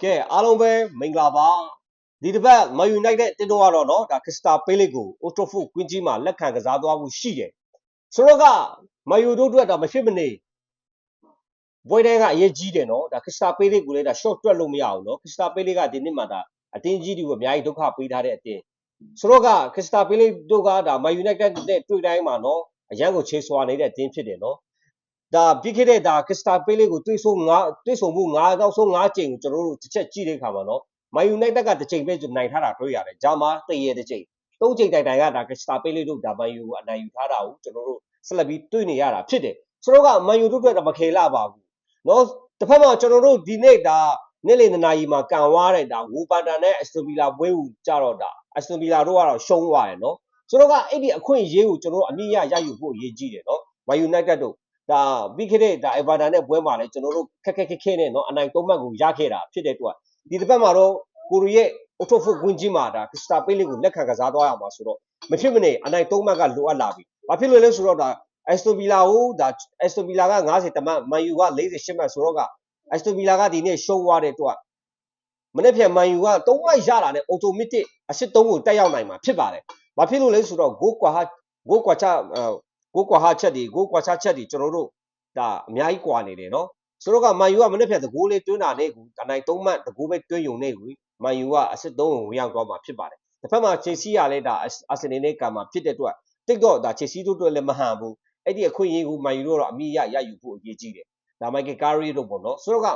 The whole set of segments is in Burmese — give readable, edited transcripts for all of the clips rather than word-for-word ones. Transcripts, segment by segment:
ကဲအားလုံးပဲမင်္ဂလာပါဒီတစ်ပတ်မန်ယူနိုက်တက်တင်းတော့ကတော့နော်ဒါခရစ္စတာပေးလေးကိုအိုတိုဖိုကွင်းကြီးမှာလက်ခံကစားသွားမှုရှိတယ်ဆိုတော့ကမန်ယူတို့အတွက်ဒါမဖြစ်မနေဘွဲတဲ့ကအရေးကြီးတယ်နော်ဒါခရစ္စတာပေးလေးကိုလည်းဒါ short တွက်လို့မရဘူးနော်ခရစ္စတာပေးလေးကဒီနှစ်မှာဒါအတင်းကြီးတွေကိုအများကြီးဒုက္ခပေးထားတဲ့အတင်းဆိုတော့ကခရစ္စတာပေးလေးတို့ကဒါမန်ယူနိုက်တက်နဲ့တွေ့တိုင်းမှာနော်အရန်ကိုချေဆွာနေတဲ့အတင်းဖြစ်တယ်နော်ဒါပြီးခဲ့တဲ့ဒါခရစ္စတာပေးလေးကိုတွေးဆုံမှု9နောက်ဆုံး5ချိန်ကိုကျွန်တော်တို့တစ်ချက်ကြည့်တဲ့အခါမှာနော်မန်ယူနိုက်တက်ကတစ်ချိန်ပဲနိုင်ထားတာတွေ့ရတယ်ဂျာမာတရေတစ်ချိန်3ချိန်တိုင်တိုင်ကဒါခရစ္စတာပေးလေးတို့ဒါမန်ယူအနိုင်ယူထားတာကိုကျွန်တော်တို့ဆက်လက်ပြီးတွေ့နေရတာဖြစ်တယ်ဆိုတော့ကမန်ယူတို့အတွက်တော့မခေလာပါဘူးနော်တစ်ဖက်မှာကျွန်တော်တို့ဒီနေ့ဒါနေ့လယ်နာရီမှာကန်ဝါတဲ့ဒါဝူပန်တာနဲ့အက်စတိုဗီလာပွဲကိုကြတော့ဒါအက်စတိုဗီလာတို့ကတော့ရှုံးသွားတယ်နော်ဆိုတော့ကအဲ့ဒီအခွင့်အရေးကိုကျွန်တော်တို့အမြင့်ရယူဖို့အရေးကြီးတယ်နော်မန်ယူနိုက်တက်တို့ဒါပြီးခဲ့တဲ့ဒါအဗာတာနဲ့ပွဲမှာလည်းကျွန်တော်တို့ခက်ခဲနဲ့เนาะအနိုင်3မှတ်ကိုရခဲ့တာဖြစ်တဲ့အတွက်ဒီတစ်ပတ်မှာတော့ကိုရီရဲ့အော်တိုဖိုကွင်းကြီးမှာဒါခရစ္စတာပေးလေးကိုလက်ခံကစားသွားရမှာဆိုတော့မဖြစ်မနေအနိုင်3မှတ်ကလိုအပ်လာပြီ။ဘာဖြစ်လို့လဲဆိုတော့ဒါအက်စတိုဗီလာကိုဒါအက်စတိုဗီလာက90တမှတ်မန်ယူက48မှတ်ဆိုတော့ကအက်စတိုဗီလာကဒီနေ့ရှုံးသွားတဲ့အတွက်မနေ့ပြန်မန်ယူက3မှတ်ရလာတဲ့အော်တိုမက်တစ်အစစ်3ကိုတက်ရောက်နိုင်မှာဖြစ်ပါတယ်။ဘာဖြစ်လို့လဲဆိုတော့ဂိုးကွာချက်တွေကျွန်တော်တို့ဒါအများကြီးကွာနေတယ်နော်ဆိုတော့ကမန်ယူကမနေ့ပြန်တကူလေးတွင်းတာနဲ့ကူအနိုင်3မှတ်တကူပဲတွင်းယုံနေကူမန်ယူကအစစ်3ကိုဝင်ရောက်သွားမှာဖြစ်ပါတယ်တစ်ဖက်မှာချယ်ဆီကလည်းဒါအာဆင်နယ်နဲ့ကံမှာဖြစ်တဲ့အတွက်တစ်တော့ဒါချယ်ဆီတို့အတွက်လည်းမဟန်ဘူးအဲ့ဒီအခွင့်အရေးကိုမန်ယူတို့တော့အမိရယူဖို့အရေးကြီးတယ်ဒါမိုက်ကယ်ကာရီတို့ပေါ့နော်ဆိုတော့က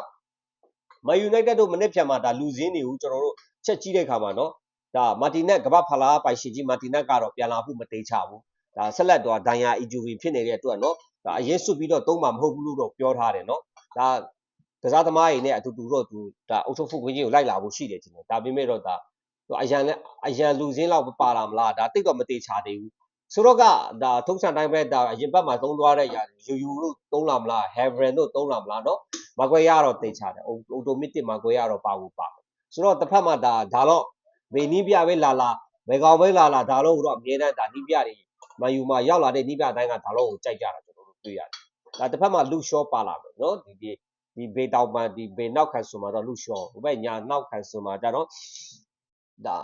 မန်ယူနိုက်တက်တို့မနေ့ပြန်မှာဒါလူစင်းတွေကိုကျွန်တော်တို့ချက်ကြည့်တဲ့အခါမှာနော်ဒါမာတီနက်ကမ္ဘာဖလားပိုင်ရှင်ကြီးမာတီနက်ကတော့ပြန်လာဖို့မတိတ်ချဘူးဒါဆက်လက်တော့ဒိုင်ယာအီဂျူဗီဖြစ်နေတဲ့အတွက်နော်ဒါအရင်စွတ်ပြီးတော့သုံးမှာမဟုတ်ဘူးလို့တော့ပြောထားတယ်နော်ဒါကစားသမားတွေနဲ့အတူတူတော့သူဒါအုပ်ချုပ်ဖို့ခွင့်ကြီးကိုလိုက်လာဖို့ရှိတယ်ကျွန်တော်ဒါပေမဲ့တော့ဒါအရန်လူစင်းလောက်ပါလာမလားဒါတိတ်တော့မတေချာသေးဘူးဆိုတော့ကဒါထုံးစံတိုင်းပဲဒါအရင်ဘက်မှာသုံးသွားတဲ့ယူလို့သုံးလာမလားဟက်ဗရန်တို့သုံးလာမလားနော်မကွဲရတော့တေချာတယ်အော်တိုမက်တစ်မကွဲရတော့ပါဘူးပါဆိုတော့တစ်ဖက်မှာဒါတော့ဘေနီးပြပဲလာဘယ်ကောင်ပဲလာဒါတော့တော့အမြဲတမ်းဒါနီးပြတွေမန်ယူမှာရောက်လာတဲ့နီးပြတိုင်းကဒါတော့ကိုကြိုက်ကြတာကျွန်တော်တို့တွေ့ရတယ်ဒါတစ်ဖက်မှာလူရှော့ပါလာမယ်နော်ဒီဘေတောင်ပန်ဒီဘေနောက်ခံဆိုမှာတော့လူရှော့ဟိုဘက်ညာနောက်ခံဆိုမှာကြတော့ဒါ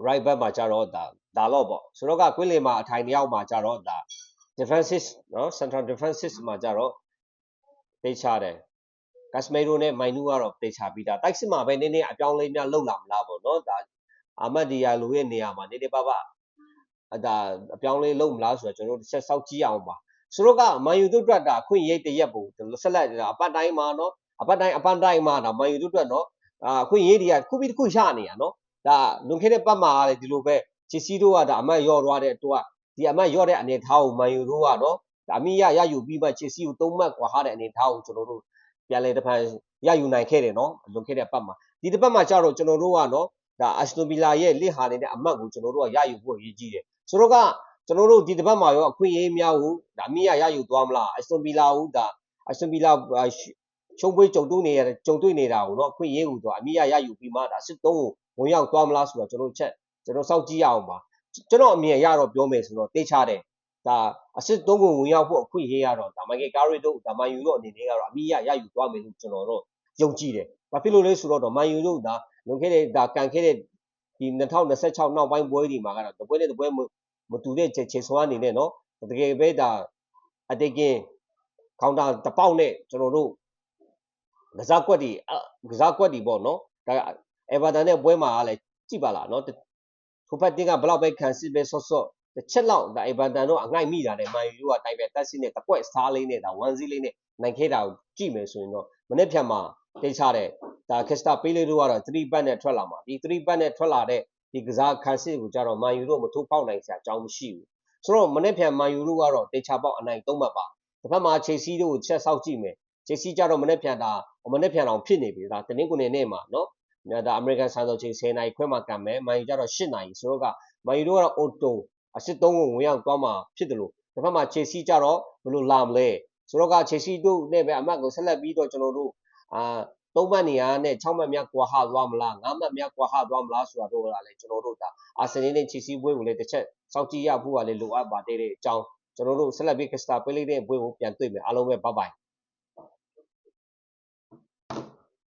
right back မှာကြတော့ဒါတော့ပေါ့ဆိုတော့ကကွင်းလင်မှာအထိုင်တယောက်မှာကြတော့ဒါ defensive နော် central defensive မှာကြတော့တိတ်ချတယ်ကက်စမေရိုနဲ့မိုင်နူကတော့တိတ်ချပြီးတာတိုက်စစ်မှာပဲနည်းနည်းအပြောင်းလဲများလောက်လာမလားပေါ့နော်ဒါအာမတ်ဒီယာလိုရဲ့နေရာမှာနည်းနည်းပါဒါအပြောင်းလဲလုပ်မလားဆိုတော့ကျွန်တော်တို့တစ်ချက်စောင့်ကြည့်အောင်ပါဆိုတော့ကမန်ယူတို့အတွက်ဒါခွင့်ရိပ်တရက်ပုံဆက်လက်အပတ်တိုင်းမှာနော်အပတ်တိုင်းမှာဒါမန်ယူတို့အတွက်နော်ခွင့်ရိပ်တွေကခုပြီးတစ်ခုရနေရနော်ဒါလွန်ခဲ့တဲ့ပတ်မှာလည်းဒီလိုပဲချီစီတို့ကဒါအမတ်ရော့သွားတဲ့အတွက်ဒီအမတ်ရော့တဲ့အနေထားကိုမန်ယူတို့ကနော်ဒါအမိရယူပြီးမှချီစီကို3မှတ်ကွာဟာတဲ့အနေထားကိုကျွန်တော်တို့ပြန်လဲတစ်ဖန်ရယူနိုင်ခဲ့တယ်နော်လွန်ခဲ့တဲ့ပတ်မှာဒီတစ်ပတ်မှာကျတော့ကျွန်တော်တို့ကနော်ဒါအက်စတိုဗီလာရဲ့လစ်ဟာနေတဲ့အမတ်ကိုကျွန်တော်တို့ကရယူဖို့အရေးကြီးတယ်ဆိုတော့ကကျွန်တော်တို့ဒီတစ်ပတ်မှာရောအခွင့်အရေးများကိုဒါအမိရယူသွားမလားအက်စတိုဗီလာကိုဒါအက်စတိုဗီလာရှုံးပွဲကြုံတွေ့နေတာကိုနော်အခွင့်အရေးကိုတော့အမိရယူပြီးမှဒါစစ်သုံးကိုဝင်ရောက်သွားမလားဆိုတော့ကျွန်တော်စောင့်ကြည့်ရအောင်ပါကျွန်တော်အမြင်ရတော့ပြောမယ်ဆိုတော့တေးချတယ်ဒါအစစ်သုံးကိုဝင်ရောက်ဖို့အခွင့်အရေးရတော့ဒါမိုက်ကယ်ကာရီတို့ဒါမန်ယူတို့အနေနဲ့ကတော့အမိရယူသွားမယ်လို့ကျွန်တော်တို့ယုံကြည်တယ်ဘာဖြစ်လို့လဲဆိုတော့မန်ယူတို့ဒါလွန်ခဲ့တဲ့ဒါကန်ခဲ့တဲ့ဒီ2026နောက်ပိုင်းပွဲတွေမှာကတော့တပွဲနဲ့တပွဲမတူတဲ့ခြေစွမ်းအနေနဲ့နော်တကယ်ပဲဒါအတေကင်းကောင်တာတပေါက်နဲ့ကျွန်တော်တို့ကစားကွက်တွေပေါ့နော်ဒါအေဗာတန်နဲ့ပွဲမှာလည်းကြည့်ပါလားနော်ထိုဖက်တင်းကဘလောက်ပဲခံစစ်ပဲဆော့တစ်ချက်လောက်ဒါအေဗာတန်တို့အငိုက်မိတာနဲ့မန်ယူတို့ကတိုင်ပဲတက်စစ်နဲ့တကွက်စားလေးနဲ့ဒါ1-0လေးနဲ့နိုင်ခဲ့တာကိုကြည့်မယ်ဆိုရင်တော့မနေ့ဖြန်မှာတိတ်ချတဲ့ဒါခရစ္စတာပေးလေးတို့ကတော့3ပတ်နဲ့ထွက်လာမှာဒီ3ပတ်နဲ့ထွက်လာတဲ့ဒီကစားခံစစ်ကိုကြတော့မန်ယူတို့မထိုးပေါက်နိုင်စရာအကြောင်းမရှိဘူးဆိုတော့မနေ့ဖြန်မန်ယူတို့ကတော့တိတ်ချပေါက်အနိုင်3မှတ်ပါတစ်ဖက်မှာချယ်ဆီတို့ကိုချက်ဆောက်ကြည့်မယ်ချယ်ဆီကြတော့မနေ့ဖြန်အောင်ဖြစ်နေပြီဒါတင်းကိုနေနဲ့မှာနော်ဒါအမေရိကန်စံတော်ချိန်10နာရီခွဲမှာကန်မယ်မန်ယူကြတော့8နာရီဆိုတော့ကမန်ယူတို့ကတော့အော်တိုအစစ်3ကိုဝင်ရောက်သွားမှာဖြစ်တယ်လို့တစ်ဖက်မှာချယ်ဆီကြတော့ဘယ်လိုလာမလဲဆိုတော့ကချယ်ဆီတို့နဲ့ပဲအမှတ်ကိုဆက်လက်ပြီးတော့ကျွန်တော်တို့3မှတ်နေရာနဲ့6မှတ်များကွာဟသွားမလား9မှတ်များကွာဟသွားမလားဆိုတာတို့ကလည်းကျွန်တော်တို့ဒါအာဆင်နယ်နဲ့ချယ်ဆီပွဲကိုလည်းတစ်ချက်စောင့်ကြည့်ရဖို့ကလည်းလိုအပ်ပါတဲ့အကြောင်းကျွန်တော်တို့ဆက်လက်ပြီးခရစ္စတာပေးလိုက်တဲ့ပွဲကိုပြန်တွေ့မယ်အားလုံးပဲဘိုင်